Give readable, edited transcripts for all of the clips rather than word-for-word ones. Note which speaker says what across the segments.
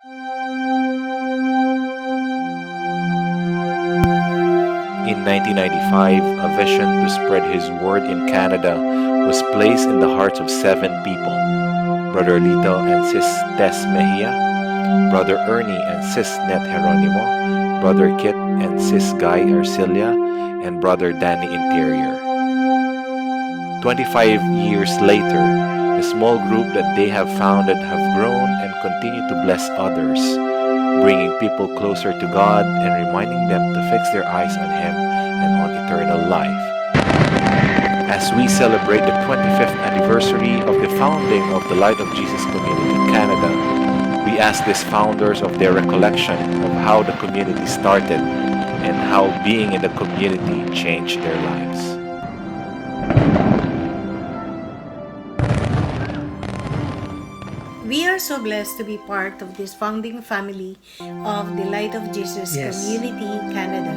Speaker 1: In 1995, a vision to spread his word in Canada was placed in the hearts of 7 people: Brother Lito and Sis Des Mejia, Brother Ernie and Sis Net Geronimo, Brother Kit and Sis Guy Arcilia, and Brother Danny Interior. 25 years later, the small group that they have founded have grown and continue to bless others, bringing people closer to God and reminding them to fix their eyes on Him and on eternal life. As we celebrate the 25th anniversary of the founding of the Light of Jesus Community Canada, we ask these founders of their recollection of how the community started and how being in the community changed their lives.
Speaker 2: We are so blessed to be part of this founding family of the Light of Jesus Community Canada,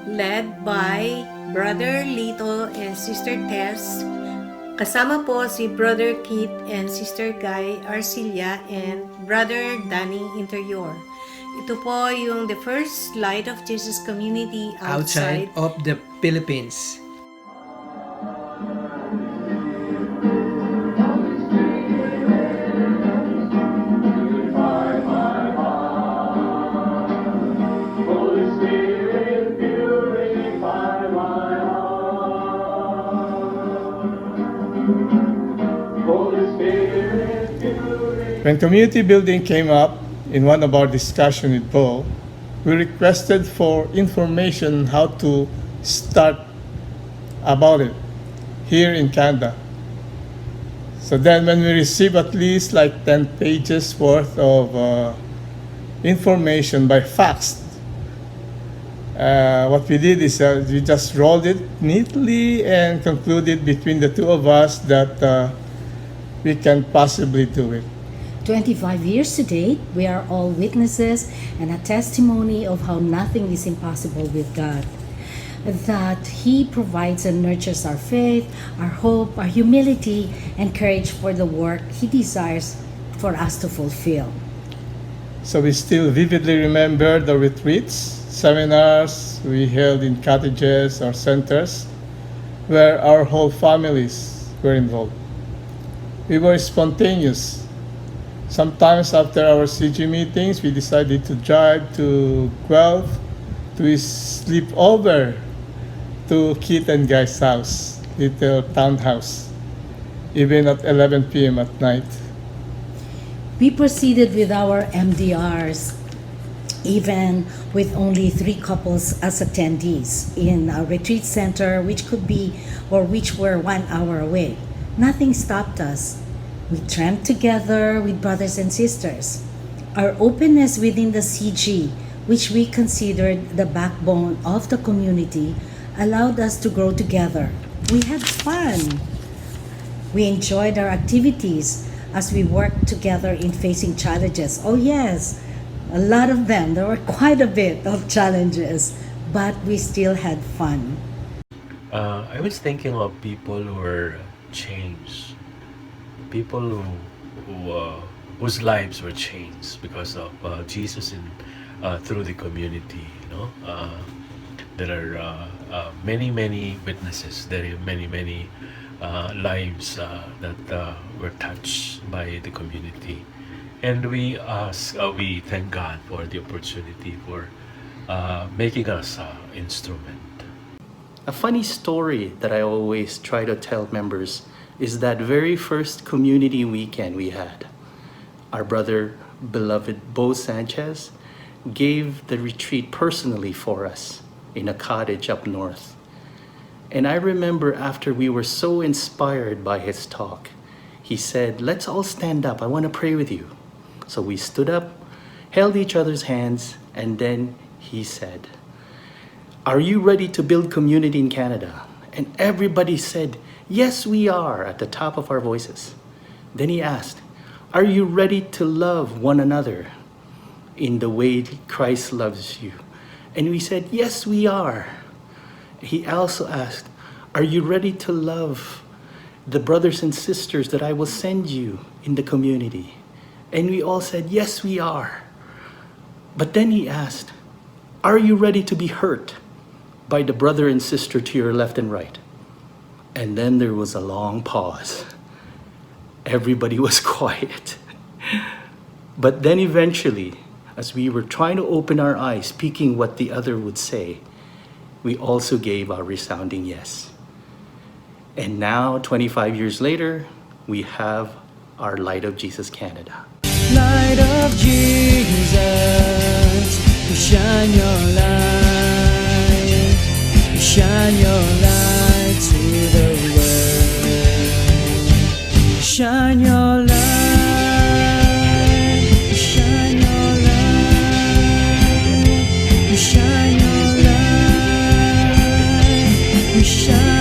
Speaker 2: led by Brother Lito and Sister Tess. Kasama po si Brother Kit and Sister Guy Arcilia and Brother Danny Interior. Ito po yung the first Light of Jesus Community outside
Speaker 3: of the Philippines.
Speaker 4: When community building came up in one of our discussions with Paul, we requested for information how to start about it here in Canada. So then when we received at least like 10 pages worth of information by fax, what we did is we just rolled it neatly and concluded between the two of us that we can possibly do it.
Speaker 5: 25 years to date, we are all witnesses and a testimony of how nothing is impossible with God. That He provides and nurtures our faith, our hope, our humility, and courage for the work He desires for us to fulfill.
Speaker 4: So we still vividly remember the retreats, seminars we held in cottages or centers where our whole families were involved. We were spontaneous. Sometimes after our CG meetings, we decided to drive to Guelph to sleep over to Kit and Guy's house, little townhouse, even at 11 p.m. at night.
Speaker 5: We proceeded with our MDRs, even with only 3 couples as attendees in a retreat center, which were 1 hour away. Nothing stopped us. We tramped together with brothers and sisters. Our openness within the CG, which we considered the backbone of the community, allowed us to grow together. We had fun. We enjoyed our activities as we worked together in facing challenges. Oh yes, a lot of them. There were quite a bit of challenges, but we still had fun.
Speaker 6: I was thinking of people who were changed, people whose lives were changed because of Jesus through the community. There are many witnesses. There are many lives that were touched by the community, and we thank God for the opportunity for making us instrument.
Speaker 7: A funny story that I always try to tell members is that very first community weekend we had. Our brother, beloved Bo Sanchez, gave the retreat personally for us in a cottage up north. And I remember after we were so inspired by his talk, he said, "Let's all stand up. I want to pray with you." So we stood up, held each other's hands, and then he said, "Are you ready to build community in Canada?" And everybody said, "Yes, we are," at the top of our voices. Then he asked, "Are you ready to love one another in the way Christ loves you?" And we said, "Yes, we are." He also asked, "Are you ready to love the brothers and sisters that I will send you in the community?" And we all said, yes, we are. But then he asked, are you ready to be hurt by the brother and sister to your left and right? And then there was a long pause. Everybody was quiet. But then eventually, as we were trying to open our eyes, speaking what the other would say, we also gave our resounding yes. And now, 25 years later, we have our Light of Jesus Canada.
Speaker 8: Light of Jesus, shine your light, shine your light to the world. Shine your light, shine your light, shine your light, shine.